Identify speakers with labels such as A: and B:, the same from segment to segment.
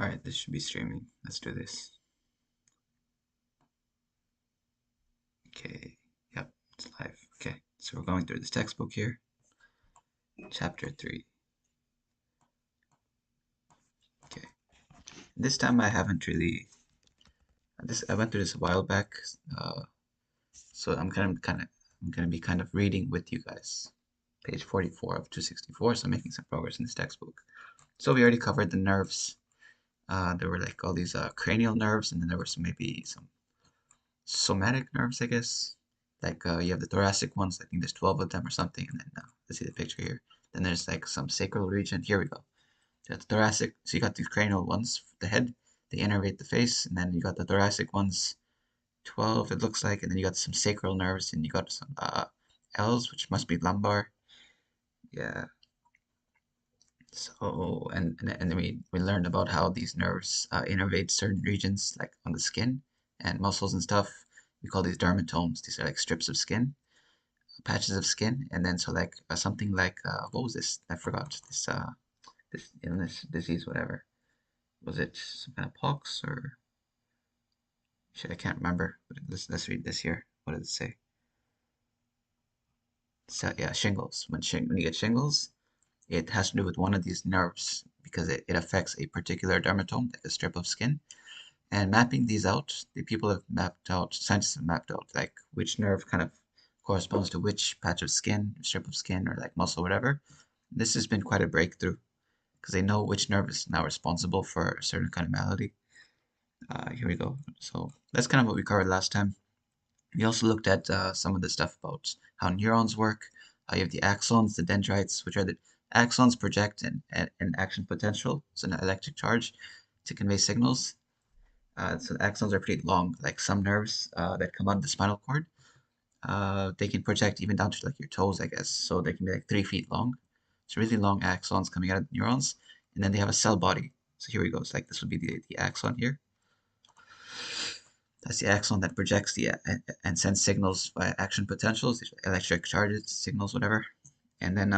A: Alright, this should be streaming. Let's do this. Okay, yep, it's live. Okay, so we're going through this textbook here. Chapter 3. Okay, this time I haven't really... I went through this a while back, so I'm gonna be kind of reading with you guys. Page 44 of 264, so I'm making some progress in this textbook. So we already covered the nerves. There were like all these cranial nerves, and then there were maybe some somatic nerves, I guess. Like you have the thoracic ones, I think there's 12 of them or something, and then let's see the picture here. Then there's like some sacral region. Here we go. You got the thoracic, so you got these cranial ones, the head, they innervate the face, and then you got the thoracic ones, 12 it looks like, and then you got some sacral nerves, and you got some L's, which must be lumbar. Yeah. So, and then we learned about how these nerves innervate certain regions, like on the skin and muscles and stuff. We call these dermatomes. These are like strips of skin, patches of skin, and then so like something like what was this? I forgot this illness, disease, whatever. Was it some kind of pox or shit? I can't remember. But let's read this here. What does it say? So yeah, shingles. When you get shingles, it has to do with one of these nerves because it affects a particular dermatome, like a strip of skin. And mapping these out, the people have mapped out, scientists have mapped out like which nerve kind of corresponds to which patch of skin, strip of skin, or like muscle, whatever. This has been quite a breakthrough because they know which nerve is now responsible for a certain kind of malady. Here we go. So that's kind of what we covered last time. We also looked at some of the stuff about how neurons work. You have the axons, the dendrites, which are the axons project an action potential, so an electric charge, to convey signals. So the axons are pretty long, like some nerves that come out of the spinal cord. They can project even down to like your toes, I guess. So they can be like 3 feet long. It's really long axons coming out of the neurons, and then they have a cell body. So here we go. It's like this would be the axon here. That's the axon that projects the and sends signals via action potentials, electric charges, signals, whatever. And then,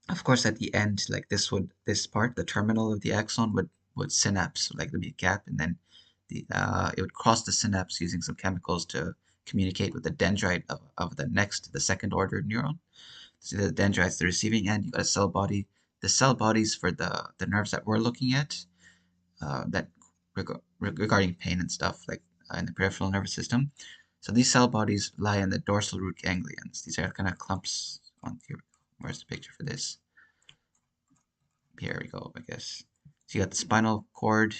A: of course, at the end, like this part, the terminal of the axon would synapse, so like there'd be a gap, and then it would cross the synapse using some chemicals to communicate with the dendrite of the second order neuron. So the dendrite's the receiving end. You got a cell body. The cell bodies for the nerves that we're looking at, that regarding pain and stuff, like in the peripheral nervous system. So these cell bodies lie in the dorsal root ganglions. These are kind of clumps on here. Where's the picture for this? Here we go, I guess. So you got the spinal cord,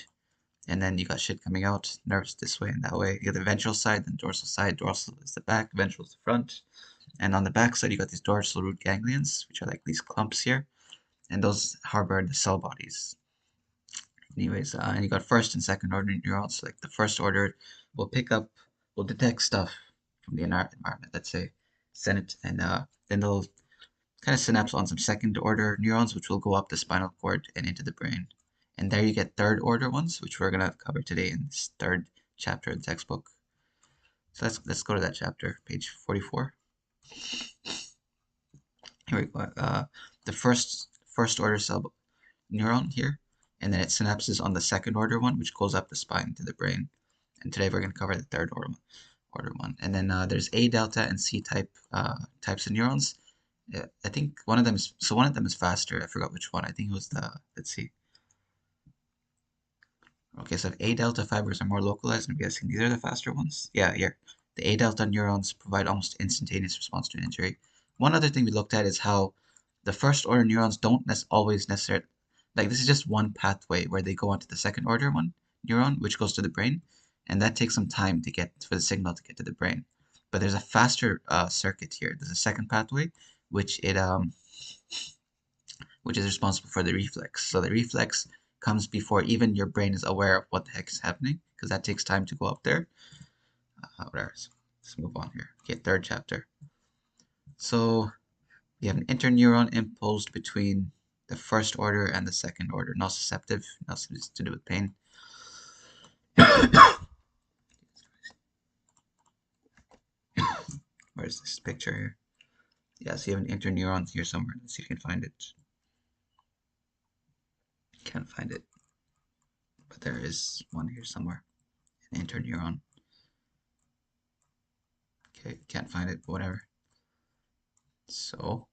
A: and then you got shit coming out, nerves this way and that way. You got the ventral side, then dorsal side. Dorsal is the back, ventral is the front. And on the back side, you got these dorsal root ganglions, which are like these clumps here, and those harbor the cell bodies. Anyways, and you got first and second order neurons. Like the first order will detect stuff from the environment, let's say, send it, and then they'll kind of synapse on some second order neurons, which will go up the spinal cord and into the brain. And there you get third order ones, which we're gonna cover today in this third chapter of the textbook. So let's go to that chapter, page 44. Here we go. The first order cell neuron here, and then it synapses on the second order one, which goes up the spine to the brain. And today we're going to cover the third order one. And then there's A delta and C type types of neurons. I think one of them is faster. I forgot which one. I think it was let's see. Okay, so A delta fibers are more localized. I'm guessing these are the faster ones. Yeah, here. The A delta neurons provide almost instantaneous response to an injury. One other thing we looked at is how the first order neurons don't always necessarily, like this is just one pathway where they go onto the second order one neuron, which goes to the brain, and that takes some time to get for the signal to get to the brain. But there's a faster circuit here. There's a second pathway, which which is responsible for the reflex. So the reflex comes before even your brain is aware of what the heck is happening, because that takes time to go up there. Whatever. So let's move on here. Okay, third chapter. So we have an interneuron imposed between the first order and the second order, nociceptive, nociceptive to do with pain. Where's this picture here? Yeah, so you have an interneuron here somewhere. Let's see if you can find it. Can't find it. but there is one here somewhere, an interneuron. Okay, can't find it, but whatever. So,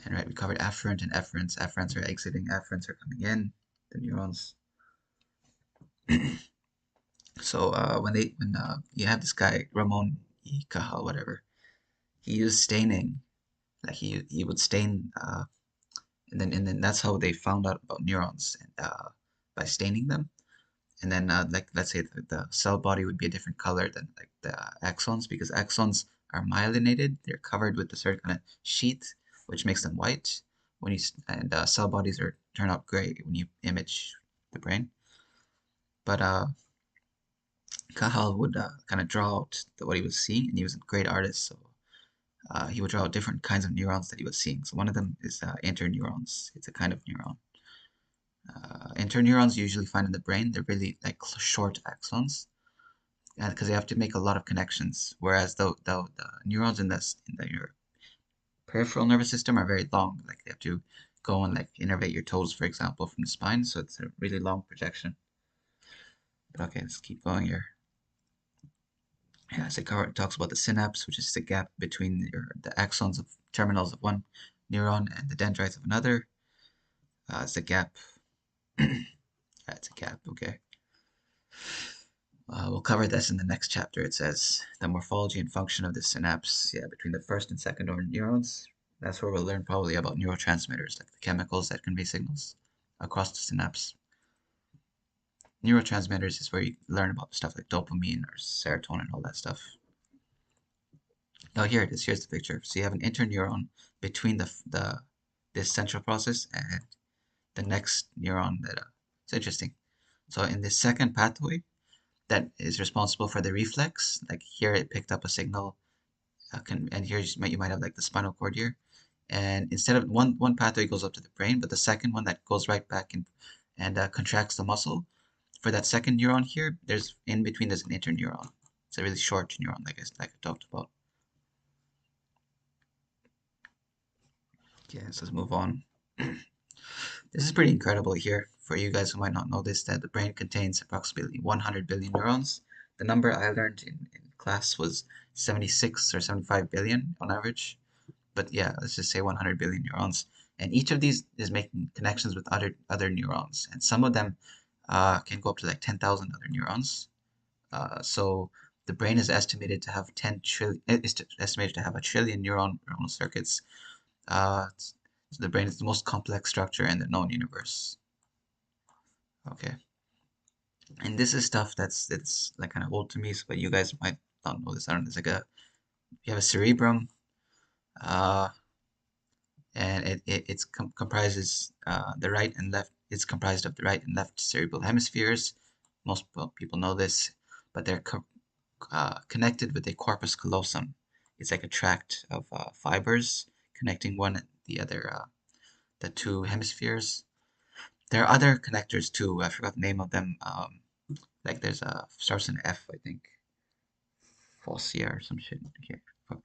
A: and right, we covered afferent and efferents. Afferents are exiting, afferents are coming in, the neurons. So when you have this guy Ramon E. Cajal, whatever, he used staining, like he would stain, and then that's how they found out about neurons, by staining them. And then like let's say the cell body would be a different color than like the axons, because axons are myelinated, they're covered with a certain kind of sheath which makes them white when you and cell bodies are turn out gray when you image the brain. But Cajal would kind of draw out what he was seeing, and he was a great artist, so he would draw out different kinds of neurons that he was seeing. So one of them is interneurons. It's a kind of neuron. Interneurons you usually find in the brain. They're really like short axons, because they have to make a lot of connections. Whereas the neurons in your peripheral nervous system are very long. Like they have to go and like innervate your toes, for example, from the spine. So it's a really long projection. But okay, let's keep going here. Yeah, so it talks about the synapse, which is the gap between the axons of terminals of one neuron and the dendrites of another. It's a gap. It's a gap. Okay. We'll cover this in the next chapter. It says the morphology and function of the synapse, yeah, between the first and second order neurons. That's where we'll learn probably about neurotransmitters, like the chemicals that convey signals across the synapse. Neurotransmitters is where you learn about stuff like dopamine or serotonin and all that stuff. Oh, here it is. Here's the picture. So you have an interneuron between this central process and the next neuron that it's interesting. So in this second pathway that is responsible for the reflex, like here it picked up a signal, and here you might have like the spinal cord here, and instead of one pathway goes up to the brain, but the second one that goes right back in and contracts the muscle. For that second neuron here, there's in between there's an interneuron. It's a really short neuron, like I talked about. Okay, so let's move on. This is pretty incredible here for you guys who might not know this, that the brain contains approximately 100 billion neurons. The number I learned in class was 76 or 75 billion on average. But yeah, let's just say 100 billion neurons. And each of these is making connections with other neurons. And some of them can go up to like 10,000 other neurons. So the brain is estimated to have 10 trillion, is estimated to have a trillion neuronal circuits. So the brain is the most complex structure in the known universe. Okay, and this is stuff that's like kind of old to me, but you guys might not know this. I don't know. It's like you have a cerebrum, uh, and it's comprises the right and left. It's comprised of the right and left cerebral hemispheres. Most people know this, but they're connected with a corpus callosum. It's like a tract of fibers connecting one and the other, the two hemispheres. There are other connectors too. I forgot the name of them. Like there's a starts in F, I think. Fossia or some shit. Okay, fuck.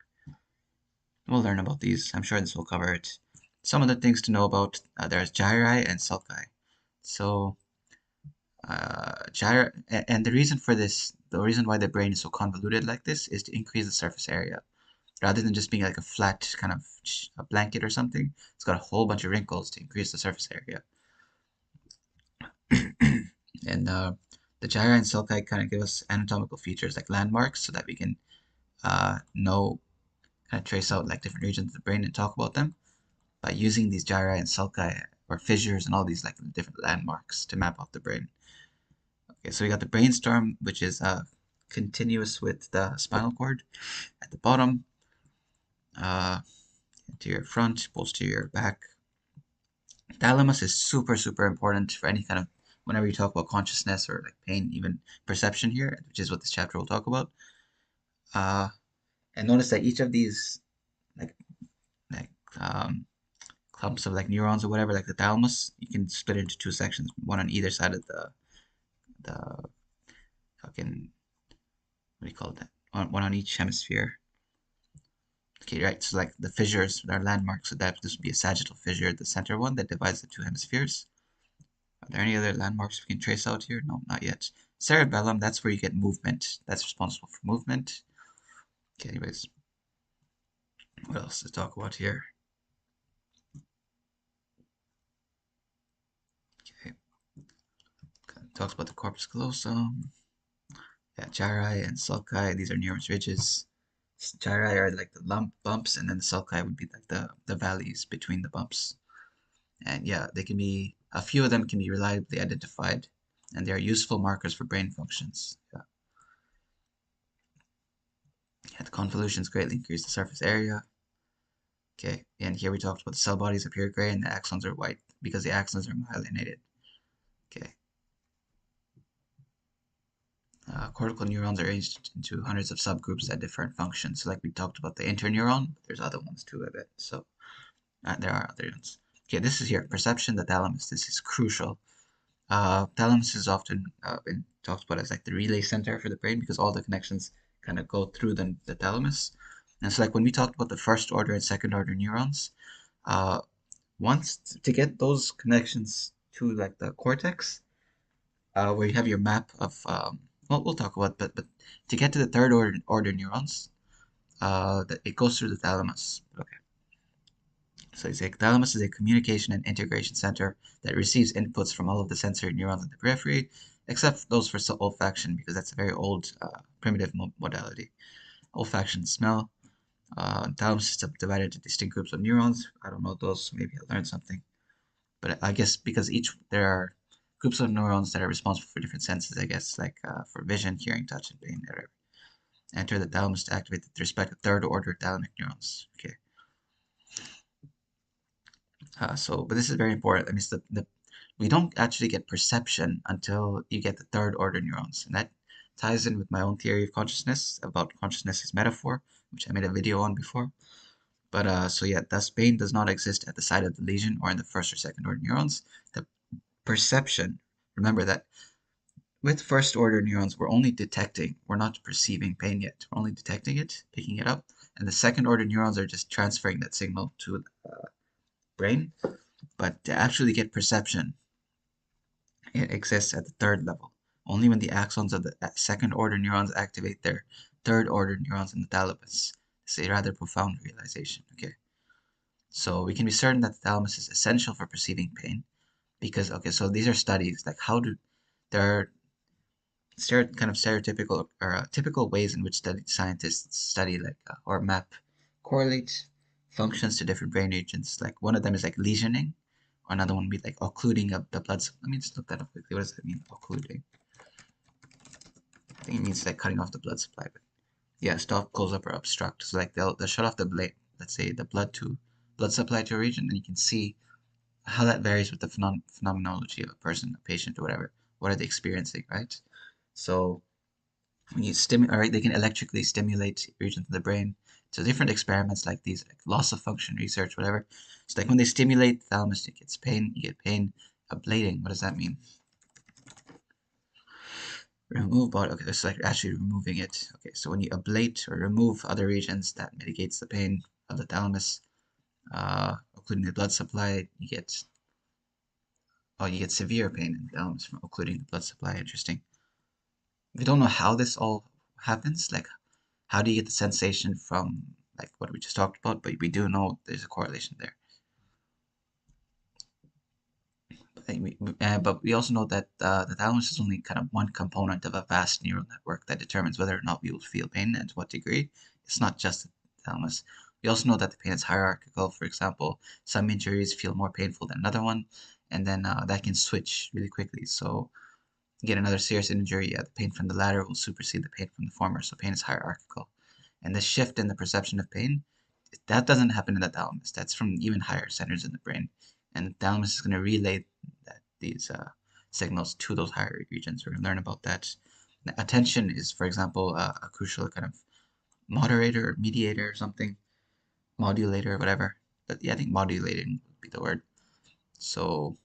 A: We'll learn about these. I'm sure this will cover it. Some of the things to know about, there's gyri and sulci. So gyri, and the reason for this, the reason why the brain is so convoluted like this is to increase the surface area. Rather than just being like a flat kind of a blanket or something, it's got a whole bunch of wrinkles to increase the surface area. And the gyri and sulci kind of give us anatomical features like landmarks so that we can know, kind of trace out like different regions of the brain and talk about them by using these gyri and sulci or fissures and all these like different landmarks to map out the brain. Okay, so we got the brainstem, which is continuous with the spinal cord at the bottom, anterior front, posterior back. Thalamus is super important for any kind of, whenever you talk about consciousness or like pain, even perception here, which is what this chapter will talk about. And notice that each of these like like clumps of like neurons or whatever, like the thalamus, you can split it into two sections, one on either side of the fucking, what do you call that? One on each hemisphere. Okay, right. So like the fissures are landmarks. So that this would be a sagittal fissure, the center one that divides the two hemispheres. Are there any other landmarks we can trace out here? No, not yet. Cerebellum, that's where you get movement. That's responsible for movement. Okay, anyways, what else to talk about here? Okay, talks about the corpus callosum. Yeah, gyri and sulci, these are neurons ridges. Gyri are like the bumps, and then the sulci would be like the valleys between the bumps. And yeah, they can be, a few of them can be reliably identified, and they are useful markers for brain functions. Yeah, yeah, the convolutions greatly increase the surface area. Okay, and here we talked about the cell bodies appear gray and the axons are white because the axons are myelinated. Okay, cortical neurons are arranged into hundreds of subgroups that differ in function. So like we talked about the interneuron, but there's other ones too, I bet. So there are other ones. Okay, this is here, perception, the thalamus. This is crucial. Thalamus is often been talked about as like the relay center for the brain because all the connections kind of go through the thalamus. And so like when we talked about the first order and second order neurons, uh, once to get those connections to like the cortex, where you have your map of well, we'll talk about, but to get to the third order neurons, that it goes through the thalamus. Okay, so it's like thalamus is a communication and integration center that receives inputs from all of the sensory neurons in the periphery, except those for olfaction because that's a very old primitive modality. Olfaction, smell. Thalamus is divided into distinct groups of neurons. I don't know those, so maybe I learned something. But I guess because there are groups of neurons that are responsible for different senses, I guess, like for vision, hearing, touch, and pain, whatever. Enter the thalamus to activate the respective third order thalamic neurons. Okay. But this is very important. That means we don't actually get perception until you get the third order neurons. And that ties in with my own theory of consciousness about consciousness as metaphor, which I made a video on before. But so yeah, thus pain does not exist at the site of the lesion or in the first or second order neurons. The perception, remember that with first order neurons, we're only detecting, we're not perceiving pain yet. We're only detecting it, picking it up. And the second order neurons are just transferring that signal to the brain. But to actually get perception, it exists at the third level. Only when the axons of the second order neurons activate their third order neurons in the thalamus. It's a rather profound realization. Okay. So we can be certain that the thalamus is essential for perceiving pain because, okay, so these are studies like there are kind of stereotypical or typical ways in which scientists study like or map correlate functions to different brain regions. Like one of them is like lesioning, or another one would be like occluding of the blood. Let me just look that up quickly. What does that mean? Occluding. I think it means like cutting off the blood supply. But yeah, stop, close up, or obstruct. So like they'll shut off the blade. Let's say the blood supply to a region, and you can see how that varies with the phenomenology of a person, a patient, or whatever. What are they experiencing, right? So when you stimulate, all right, they can electrically stimulate regions of the brain. So different experiments like these, like loss of function research, whatever. So like when they stimulate the thalamus, it gets pain. You get pain. Ablating. What does that mean? Remove body. Okay, it's like actually removing it. Okay, so when you ablate or remove other regions, that mitigates the pain of the thalamus, including the blood supply. You get severe pain in the thalamus from occluding the blood supply. Interesting. We don't know how this all happens. Like, how do you get the sensation from like what we just talked about? But we do know there's a correlation there. But we also know that the thalamus is only kind of one component of a vast neural network that determines whether or not we will feel pain and to what degree. It's not just the thalamus. We also know that the pain is hierarchical. For example, some injuries feel more painful than another one, and then that can switch really quickly. So you get another serious injury, yeah, the pain from the latter will supersede the pain from the former. So pain is hierarchical. And the shift in the perception of pain, that doesn't happen in the thalamus. That's from even higher centers in the brain. And the thalamus is going to relay these signals to those higher regions. We're going to learn about that. Attention is, for example, a crucial kind of moderator or mediator or something, modulator, whatever. But yeah, I think modulating would be the word. So,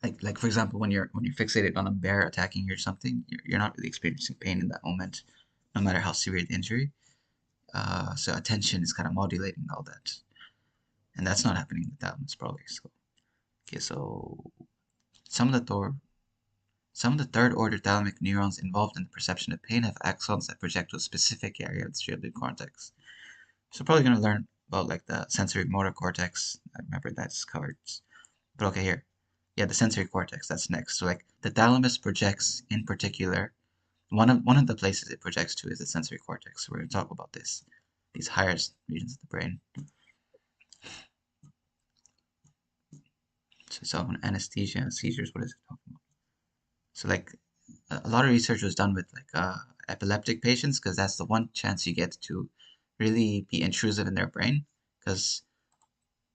A: like for example, when you're fixated on a bear attacking you or something, you're not really experiencing pain in that moment, no matter how severe the injury. So attention is kind of modulating all that, and that's not happening in the thalamus probably. So okay, so Some of the some of the third order thalamic neurons involved in the perception of pain have axons that project to a specific area of the cerebral cortex. So probably going to learn about like the sensory motor cortex. I remember that's covered. But okay, here. Yeah, the sensory cortex, that's next. So like the thalamus projects in particular, one of the places it projects to is the sensory cortex. So we're going to talk about this, these higher regions of the brain. So it's talking about anesthesia and seizures. What is it talking about? So like a lot of research was done with like epileptic patients because that's the one chance you get to really be intrusive in their brain. Because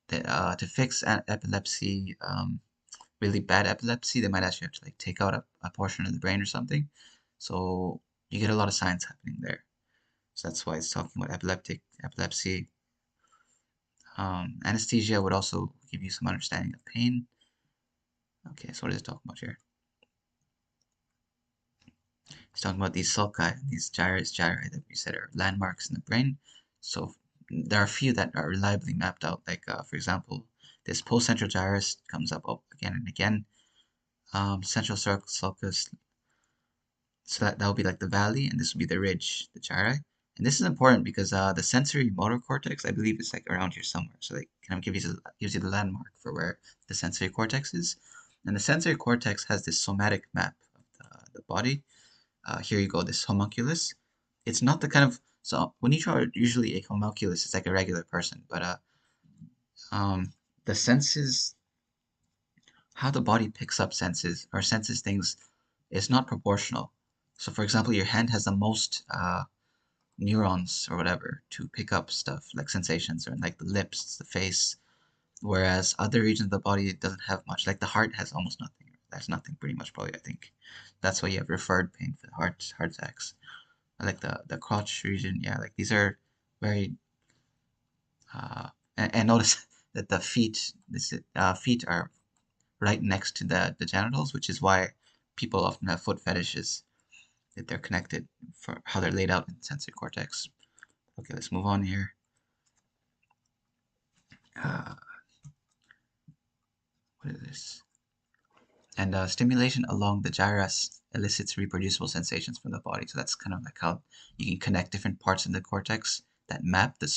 A: to fix epilepsy, really bad epilepsy, they might actually have to like take out a portion of the brain or something. So you get a lot of science happening there. So that's why it's talking about epilepsy. Anesthesia would also give you some understanding of pain. Okay, so what is it talking about here? It's talking about these sulci, these gyri that we said are landmarks in the brain. So there are a few that are reliably mapped out. Like for example, this postcentral gyrus comes up again and again. Central sulcus, so that will be like the valley, and this will be the ridge, the gyri. And this is important because the sensory motor cortex, I believe, is like around here somewhere. So like kind of gives you the landmark for where the sensory cortex is. And the sensory cortex has this somatic map of the body. Here you go, this homunculus. It's not the kind of, so when you draw usually a homunculus, it's like a regular person, but the senses, how the body picks up senses or senses things is not proportional. So for example, your hand has the most neurons or whatever to pick up stuff like sensations, or like the lips, the face, whereas other regions of the body doesn't have much. Like the heart has almost nothing. That's nothing pretty much probably, I think. That's why you have referred pain for the heart attacks. Like the crotch region, yeah, like these are very and notice that the feet are right next to the genitals, which is why people often have foot fetishes, that they're connected for how they're laid out in the sensory cortex. Okay, let's move on here. Uh, what is this? And stimulation along the gyrus elicits reproducible sensations from the body. So that's kind of like how you can connect different parts of the cortex that map the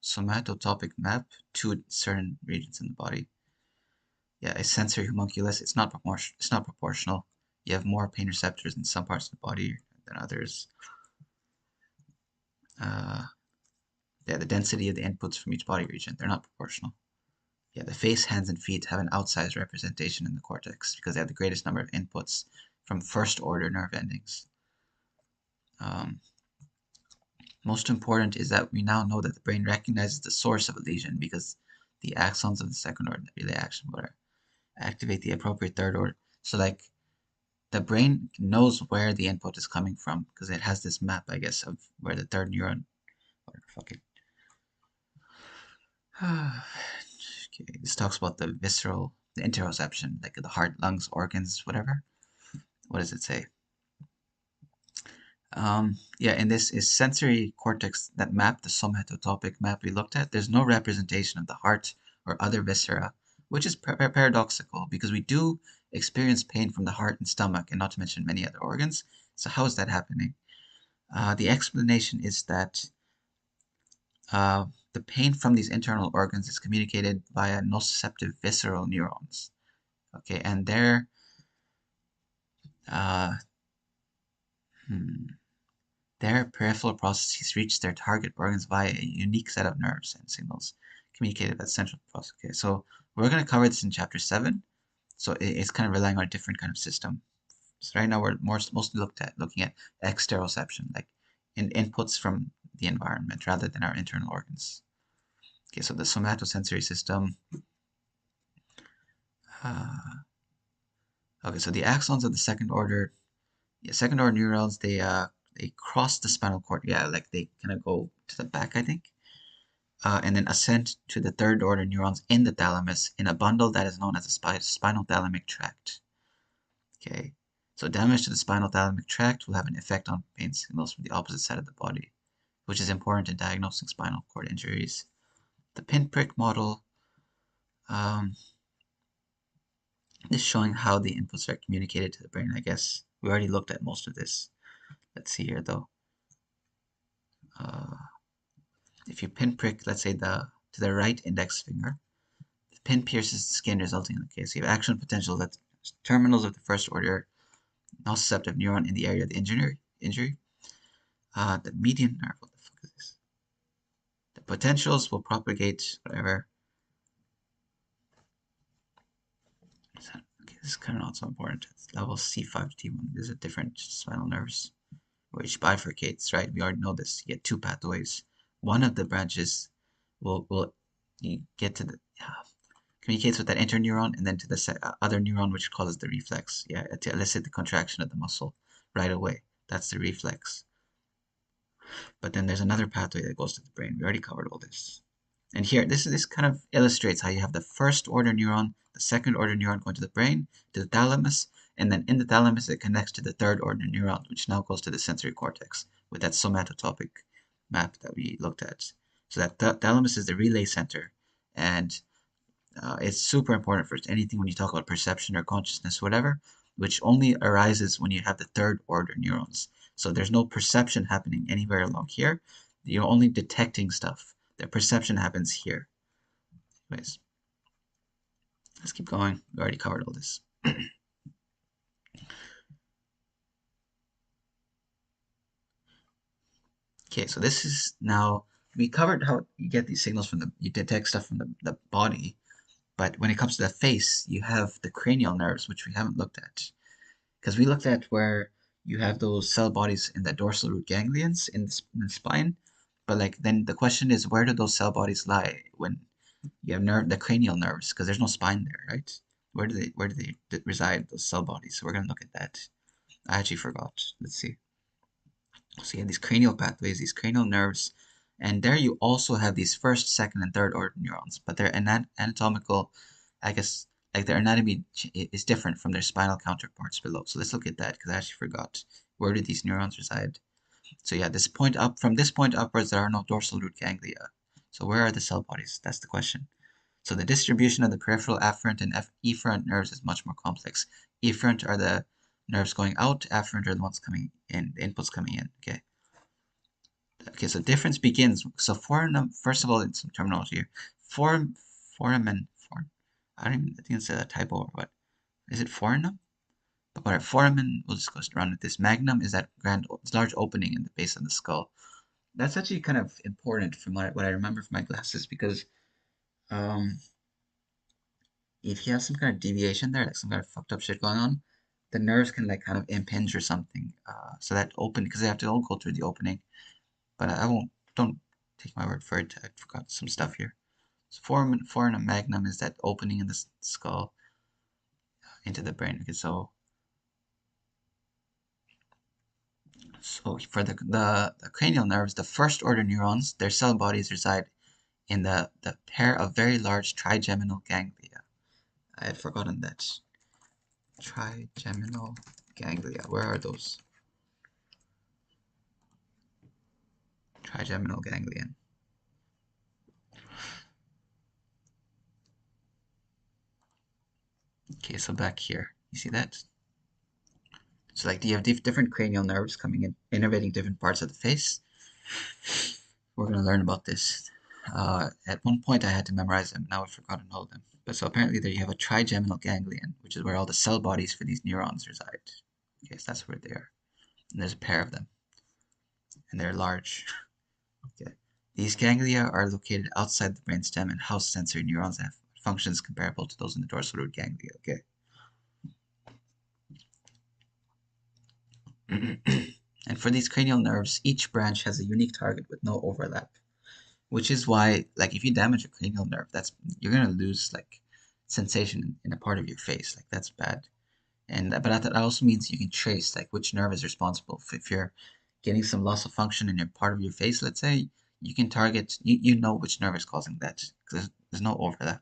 A: somatotopic map to certain regions in the body. Yeah, a sensory homunculus. It's not proportional. You have more pain receptors in some parts of the body than others. Uh, yeah, the density of the inputs from each body region, they're not proportional. Yeah, the face, hands, and feet have an outsized representation in the cortex because they have the greatest number of inputs from first order nerve endings. Um, Most important is that we now know that the brain recognizes the source of a lesion because the axons of the second order relay action motor activate the appropriate third order. So like the brain knows where the input is coming from because it has this map, I guess, of where the third neuron. Or fuck it. Okay, this talks about the visceral, the interoception, like the heart, lungs, organs, whatever. What does it say? Yeah, and this is sensory cortex that map, the somatotopic map we looked at. There's no representation of the heart or other viscera, which is paradoxical because we do experience pain from the heart and stomach, and not to mention many other organs. So how is that happening? The explanation is that the pain from these internal organs is communicated via nociceptive visceral neurons. Okay, and uh, hmm, their peripheral processes reach their target organs via a unique set of nerves and signals communicated by the central process. Okay, so we're going to cover this in chapter 7. So it's kind of relying on a different kind of system. So right now we're mostly looking at exteroception, like inputs from the environment rather than our internal organs. Okay, so the somatosensory system. Uh, okay, so the axons of the second order neurons, they cross the spinal cord. Yeah, like they kind of go to the back, I think, and then ascend to the third order neurons in the thalamus in a bundle that is known as the spinal thalamic tract. Okay, so damage to the spinal thalamic tract will have an effect on pain signals from the opposite side of the body, which is important in diagnosing spinal cord injuries. The pinprick model. Um, This showing how the inputs are communicated to the brain, I guess. We already looked at most of this. Let's see here, though. Uh, if you pinprick, let's say, to the right index finger, the pin pierces the skin, resulting in the case. You have action potential that terminals of the first order nociceptive neuron in the area of the injury. The median nerve, what the fuck is this? The potentials will propagate whatever. Okay, this is kind of not so important. It's level C5 to T1. These are different spinal nerves, which bifurcates, right? We already know this. You get two pathways. One of the branches will you get to the communicates with that interneuron and then to the other neuron, which causes the reflex. Yeah, to elicit the contraction of the muscle right away. That's the reflex. But then there's another pathway that goes to the brain. We already covered all this. And here, this kind of illustrates how you have the first order neuron, the second order neuron going to the brain, to the thalamus, and then in the thalamus it connects to the third order neuron, which now goes to the sensory cortex with that somatotopic map that we looked at. So that thalamus is the relay center, and it's super important for anything when you talk about perception or consciousness, whatever, which only arises when you have the third order neurons. So there's no perception happening anywhere along here. You're only detecting stuff. The perception happens here. Anyways, let's keep going. We already covered all this. Okay, so this is now, we covered how you get these signals from you detect stuff from the body, but when it comes to the face, you have the cranial nerves, which we haven't looked at. Because we looked at where you have those cell bodies in the dorsal root ganglions in the spine, but like then the question is, where do those cell bodies lie when you have the cranial nerves? Because there's no spine there, right? Where do they reside, those cell bodies? So we're gonna look at that. I actually forgot. Let's see. So you have these cranial pathways, these cranial nerves, and there you also have these first, second, and third order neurons, but their anatomical, I guess, like their anatomy is different from their spinal counterparts below. So let's look at that because I actually forgot. Where do these neurons reside? So yeah, from this point upwards, there are no dorsal root ganglia. So where are the cell bodies? That's the question. So the distribution of the peripheral afferent and efferent nerves is much more complex. Efferent are the nerves going out, afferent are the ones coming in, the inputs coming in. Okay. Okay, so difference begins. So foreign, first of all, in some terminology here. Foramen, I don't even, I think it's a typo or what. Is it foramen? But whatever, foramen, we'll just go around with this. Magnum is that large opening in the base of the skull. That's actually kind of important from what I remember from my classes because um, if you have some kind of deviation there, like some kind of fucked up shit going on, the nerves can like kind of impinge or something. So that open, because they have to all go through the opening. But I won't, don't take my word for it. I forgot some stuff here. So foramen magnum is that opening in the skull into the brain. Okay, so for the cranial nerves, the first order neurons, their cell bodies reside in the pair of very large trigeminal ganglia. I had forgotten that. Trigeminal ganglia. Where are those? Trigeminal ganglion. Okay, so back here. You see that? So like you have different cranial nerves coming in, innervating different parts of the face. We're going to learn about this. At one point I had to memorize them, now I've forgotten all of them. But so apparently there you have a trigeminal ganglion, which is where all the cell bodies for these neurons reside. Okay, so that's where they are. And there's a pair of them. And they're large. Okay. These ganglia are located outside the brainstem and house sensory neurons that have functions comparable to those in the dorsal root ganglia. Okay. And for these cranial nerves, each branch has a unique target with no overlap. Which is why, like, if you damage a cranial nerve, you're gonna lose like sensation in a part of your face. Like that's bad. And but that also means you can trace like which nerve is responsible. If you're getting some loss of function in your part of your face, let's say, you can target. You know which nerve is causing that because there's no overlap.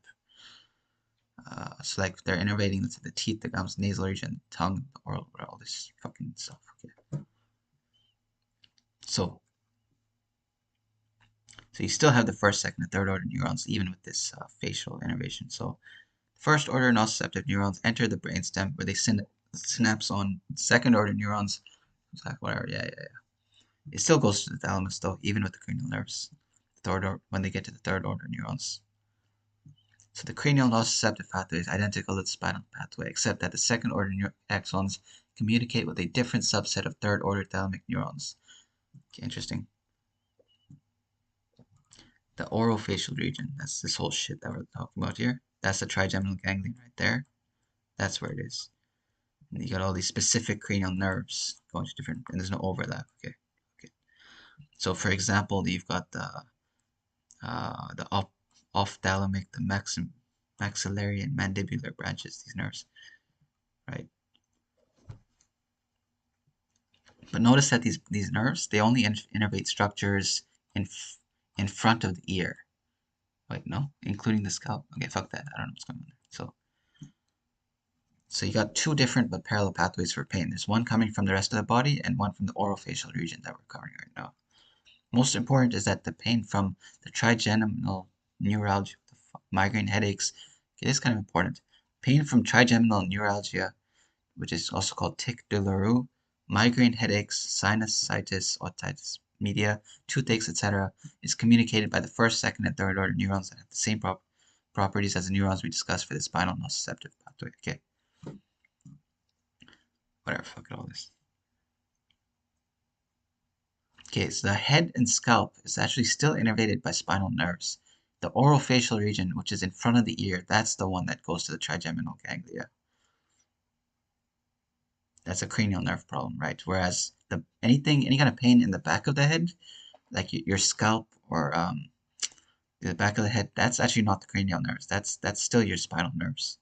A: So like they're innervating into the teeth, the gums, nasal region, tongue, oral, all this fucking stuff. Okay. So so you still have the first, second, and third order neurons even with this facial innervation. So First order nociceptive neurons enter the brainstem where they synapse on second order neurons. Whatever, yeah. It still goes to the thalamus though, even with the cranial nerves. When they get to the third order neurons. So the cranial nociceptive pathway is identical to the spinal pathway, except that the second order axons communicate with a different subset of third order thalamic neurons. Okay, interesting. The orofacial region, that's this whole shit that we're talking about here. That's the trigeminal ganglion right there. That's where it is. And you got all these specific cranial nerves going to different, and there's no overlap. Okay. So for example, you've got the ophthalmic, the maxillary and mandibular branches, these nerves, right? But notice that these nerves, they only innervate structures in front of the ear. Wait, no, including the scalp. Okay, fuck that. I don't know what's going on there. So you got two different but parallel pathways for pain. There's one coming from the rest of the body and one from the orofacial region that we're covering right now. Most important is that the pain from the trigeminal neuralgia, migraine headaches, okay, this is kind of important. Pain from trigeminal neuralgia, which is also called tic douloureux, migraine headaches, sinusitis, otitis media, toothaches, etc., is communicated by the first, second, and third order neurons that have the same properties as the neurons we discussed for the spinal nociceptive pathway. Okay. Whatever, fuck all this. Okay, so the head and scalp is actually still innervated by spinal nerves. The orofacial region, which is in front of the ear, that's the one that goes to the trigeminal ganglia. That's a cranial nerve problem, right? Whereas any kind of pain in the back of the head, like your scalp or the back of the head, that's actually not the cranial nerves. That's still your spinal nerves.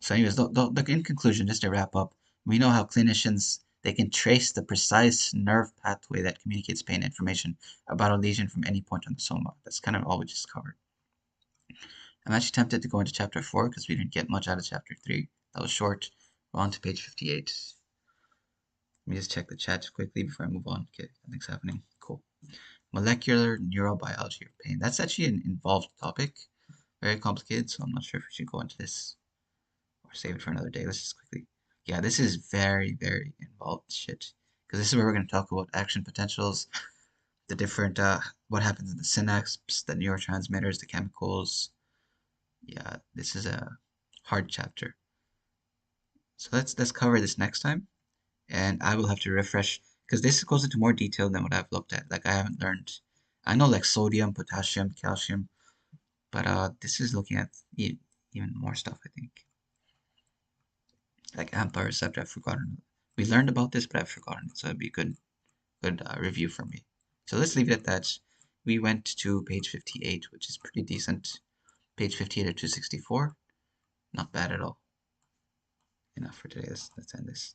A: So, anyways, in conclusion, just to wrap up, we know how clinicians they can trace the precise nerve pathway that communicates pain information about a lesion from any point on the soma. That's kind of all we just covered. I'm actually tempted to go into chapter 4 because we didn't get much out of chapter 3. That was short. We're on to page 58. Let me just check the chat quickly before I move on. Okay, nothing's happening. Cool. Molecular neurobiology of pain. That's actually an involved topic. Very complicated, so I'm not sure if we should go into this or save it for another day. Let's just quickly. Yeah, this is very, very involved shit. Because this is where we're going to talk about action potentials, the different, what happens in the synapse, the neurotransmitters, the chemicals. Yeah, this is a hard chapter. So let's cover this next time. And I will have to refresh because this goes into more detail than what I've looked at. Like I haven't learned. I know like sodium, potassium, calcium, but this is looking at even more stuff. I think like AMPA receptor. I've forgotten. We learned about this, but I've forgotten it. So it'd be a good review for me. So let's leave it at that. We went to page 58, which is pretty decent. Page 58 of 264. Not bad at all. Enough for today. Let's end this.